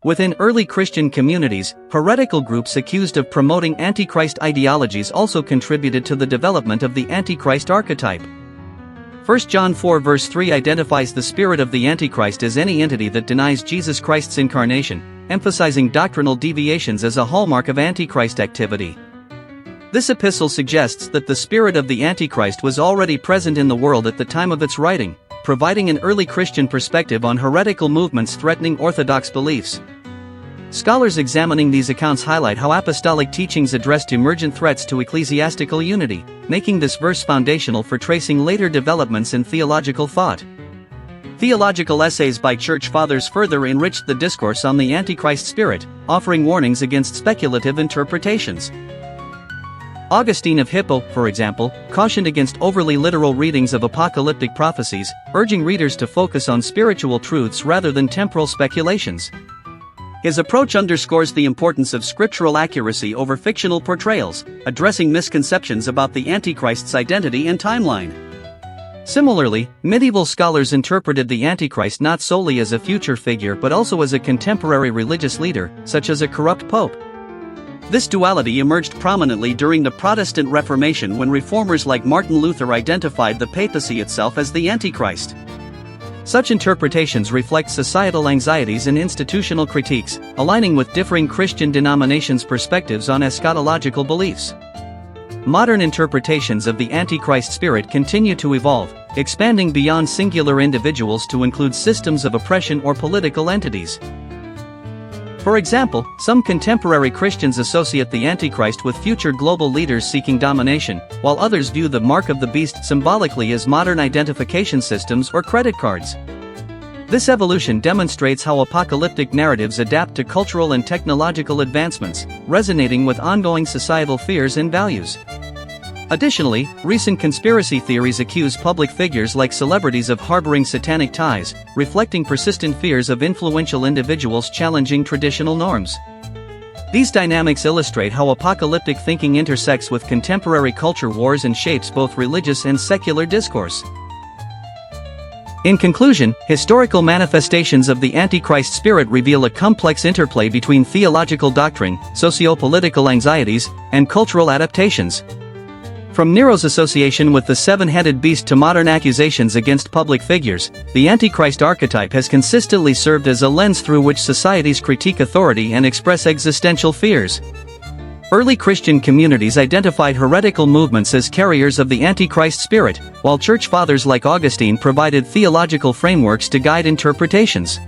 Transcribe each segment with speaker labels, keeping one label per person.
Speaker 1: Within early Christian communities, heretical groups accused of promoting Antichrist ideologies also contributed to the development of the Antichrist archetype. 1 John 4 verse 3 identifies the spirit of the Antichrist as any entity that denies Jesus Christ's incarnation, emphasizing doctrinal deviations as a hallmark of Antichrist activity. This epistle suggests that the spirit of the Antichrist was already present in the world at the time of its writing, providing an early Christian perspective on heretical movements threatening orthodox beliefs. Scholars examining these accounts highlight how apostolic teachings addressed emergent threats to ecclesiastical unity, making this verse foundational for tracing later developments in theological thought. Theological essays by church fathers further enriched the discourse on the Antichrist spirit, offering warnings against speculative interpretations. Augustine of Hippo, for example, cautioned against overly literal readings of apocalyptic prophecies, urging readers to focus on spiritual truths rather than temporal speculations. His approach underscores the importance of scriptural accuracy over fictional portrayals, addressing misconceptions about the Antichrist's identity and timeline. Similarly, medieval scholars interpreted the Antichrist not solely as a future figure but also as a contemporary religious leader, such as a corrupt pope. This duality emerged prominently during the Protestant Reformation when reformers like Martin Luther identified the papacy itself as the Antichrist. Such interpretations reflect societal anxieties and institutional critiques, aligning with differing Christian denominations' perspectives on eschatological beliefs. Modern interpretations of the Antichrist spirit continue to evolve, expanding beyond singular individuals to include systems of oppression or political entities. For example, some contemporary Christians associate the Antichrist with future global leaders seeking domination, while others view the mark of the beast symbolically as modern identification systems or credit cards. This evolution demonstrates how apocalyptic narratives adapt to cultural and technological advancements, resonating with ongoing societal fears and values. Additionally, recent conspiracy theories accuse public figures like celebrities of harboring satanic ties, reflecting persistent fears of influential individuals challenging traditional norms. These dynamics illustrate how apocalyptic thinking intersects with contemporary culture wars and shapes both religious and secular discourse. In conclusion, historical manifestations of the Antichrist spirit reveal a complex interplay between theological doctrine, socio-political anxieties, and cultural adaptations. From Nero's association with the seven-headed beast to modern accusations against public figures, the Antichrist archetype has consistently served as a lens through which societies critique authority and express existential fears. Early Christian communities identified heretical movements as carriers of the Antichrist spirit, while church fathers like Augustine provided theological frameworks to guide interpretations.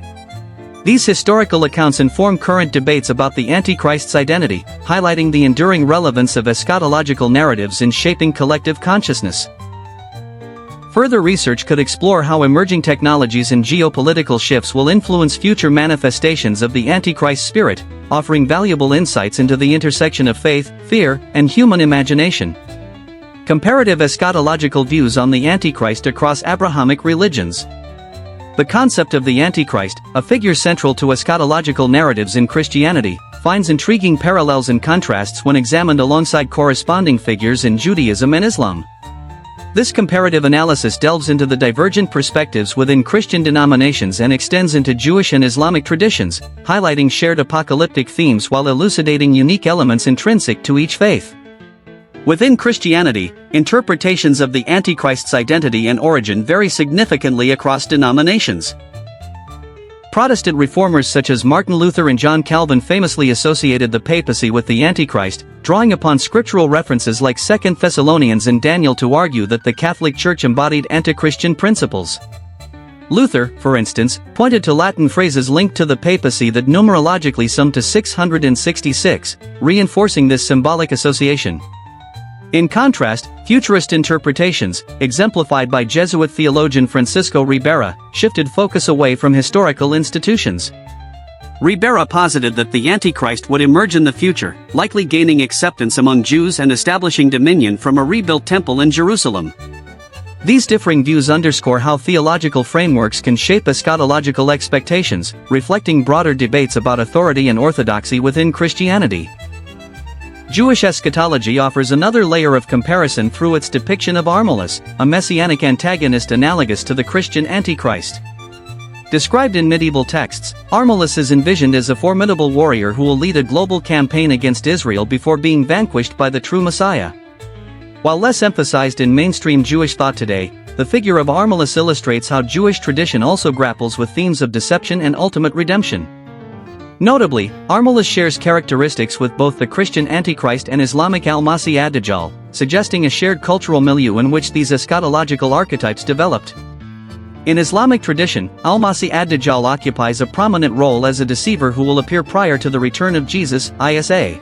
Speaker 1: These historical accounts inform current debates about the Antichrist's identity, highlighting the enduring relevance of eschatological narratives in shaping collective consciousness. Further research could explore how emerging technologies and geopolitical shifts will influence future manifestations of the Antichrist spirit, offering valuable insights into the intersection of faith, fear, and human imagination. Comparative eschatological views on the Antichrist across Abrahamic religions. The concept of the Antichrist, a figure central to eschatological narratives in Christianity, finds intriguing parallels and contrasts when examined alongside corresponding figures in Judaism and Islam. This comparative analysis delves into the divergent perspectives within Christian denominations and extends into Jewish and Islamic traditions, highlighting shared apocalyptic themes while elucidating unique elements intrinsic to each faith. Within Christianity, interpretations of the Antichrist's identity and origin vary significantly across denominations. Protestant reformers such as Martin Luther and John Calvin famously associated the papacy with the Antichrist, drawing upon scriptural references like 2 Thessalonians and Daniel to argue that the Catholic Church embodied anti-Christian principles. Luther, for instance, pointed to Latin phrases linked to the papacy that numerologically summed to 666, reinforcing this symbolic association. In contrast, futurist interpretations, exemplified by Jesuit theologian Francisco Ribera, shifted focus away from historical institutions. Ribera posited that the Antichrist would emerge in the future, likely gaining acceptance among Jews and establishing dominion from a rebuilt temple in Jerusalem. These differing views underscore how theological frameworks can shape eschatological expectations, reflecting broader debates about authority and orthodoxy within Christianity. Jewish eschatology offers another layer of comparison through its depiction of Armilus, a messianic antagonist analogous to the Christian Antichrist. Described in medieval texts, Armilus is envisioned as a formidable warrior who will lead a global campaign against Israel before being vanquished by the true Messiah. While less emphasized in mainstream Jewish thought today, the figure of Armilus illustrates how Jewish tradition also grapples with themes of deception and ultimate redemption. Notably, Armilus shares characteristics with both the Christian Antichrist and Islamic al-Masih ad-Dajjal, suggesting a shared cultural milieu in which these eschatological archetypes developed. In Islamic tradition, al-Masih ad-Dajjal occupies a prominent role as a deceiver who will appear prior to the return of Jesus, Isa.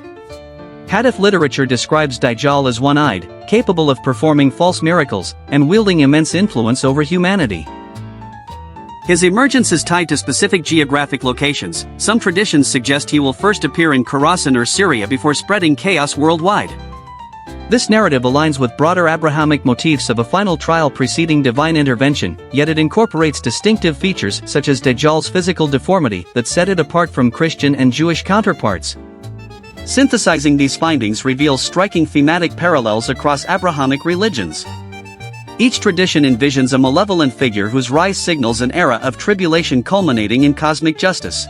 Speaker 1: Hadith literature describes Dajjal as one-eyed, capable of performing false miracles, and wielding immense influence over humanity. His emergence is tied to specific geographic locations. Some traditions suggest he will first appear in Khorasan or Syria before spreading chaos worldwide. This narrative aligns with broader Abrahamic motifs of a final trial preceding divine intervention, yet it incorporates distinctive features such as Dajjal's physical deformity that set it apart from Christian and Jewish counterparts. Synthesizing these findings reveals striking thematic parallels across Abrahamic religions. Each tradition envisions a malevolent figure whose rise signals an era of tribulation culminating in cosmic justice.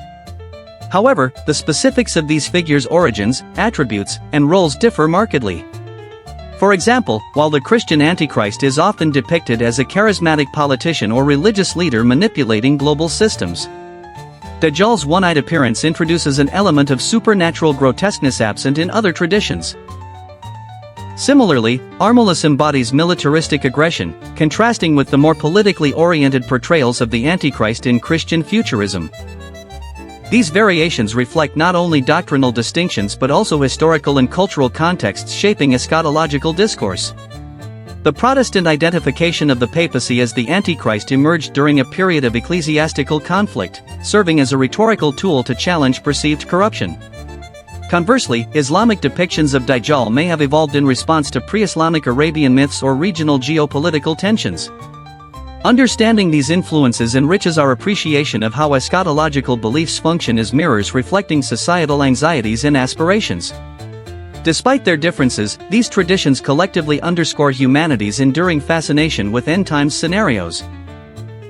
Speaker 1: However, the specifics of these figures' origins, attributes, and roles differ markedly. For example, while the Christian Antichrist is often depicted as a charismatic politician or religious leader manipulating global systems, Dajjal's one-eyed appearance introduces an element of supernatural grotesqueness absent in other traditions. Similarly, Armilus embodies militaristic aggression, contrasting with the more politically oriented portrayals of the Antichrist in Christian futurism. These variations reflect not only doctrinal distinctions but also historical and cultural contexts shaping eschatological discourse. The Protestant identification of the papacy as the Antichrist emerged during a period of ecclesiastical conflict, serving as a rhetorical tool to challenge perceived corruption. Conversely, Islamic depictions of Dajjal may have evolved in response to pre-Islamic Arabian myths or regional geopolitical tensions. Understanding these influences enriches our appreciation of how eschatological beliefs function as mirrors reflecting societal anxieties and aspirations. Despite their differences, these traditions collectively underscore humanity's enduring fascination with end-times scenarios.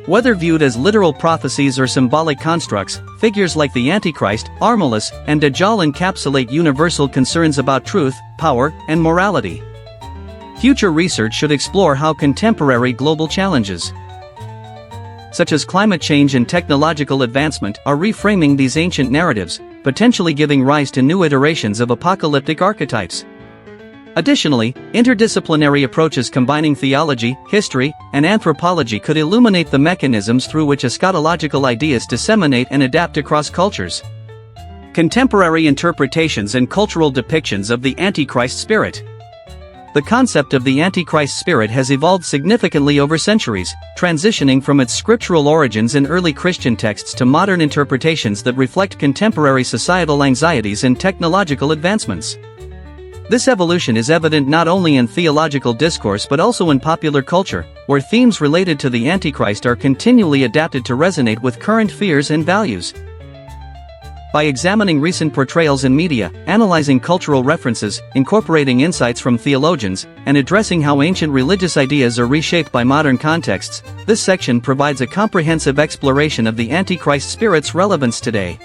Speaker 1: Whether viewed as literal prophecies or symbolic constructs, figures like the Antichrist, Armilus, and Dajjal encapsulate universal concerns about truth, power, and morality. Future research should explore how contemporary global challenges, such as climate change and technological advancement, are reframing these ancient narratives, potentially giving rise to new iterations of apocalyptic archetypes. Additionally, interdisciplinary approaches combining theology, history, and anthropology could illuminate the mechanisms through which eschatological ideas disseminate and adapt across cultures. Contemporary interpretations and cultural depictions of the Antichrist spirit. The concept of the Antichrist spirit has evolved significantly over centuries, transitioning from its scriptural origins in early Christian texts to modern interpretations that reflect contemporary societal anxieties and technological advancements. This evolution is evident not only in theological discourse but also in popular culture, where themes related to the Antichrist are continually adapted to resonate with current fears and values. By examining recent portrayals in media, analyzing cultural references, incorporating insights from theologians, and addressing how ancient religious ideas are reshaped by modern contexts, this section provides a comprehensive exploration of the Antichrist spirit's relevance today.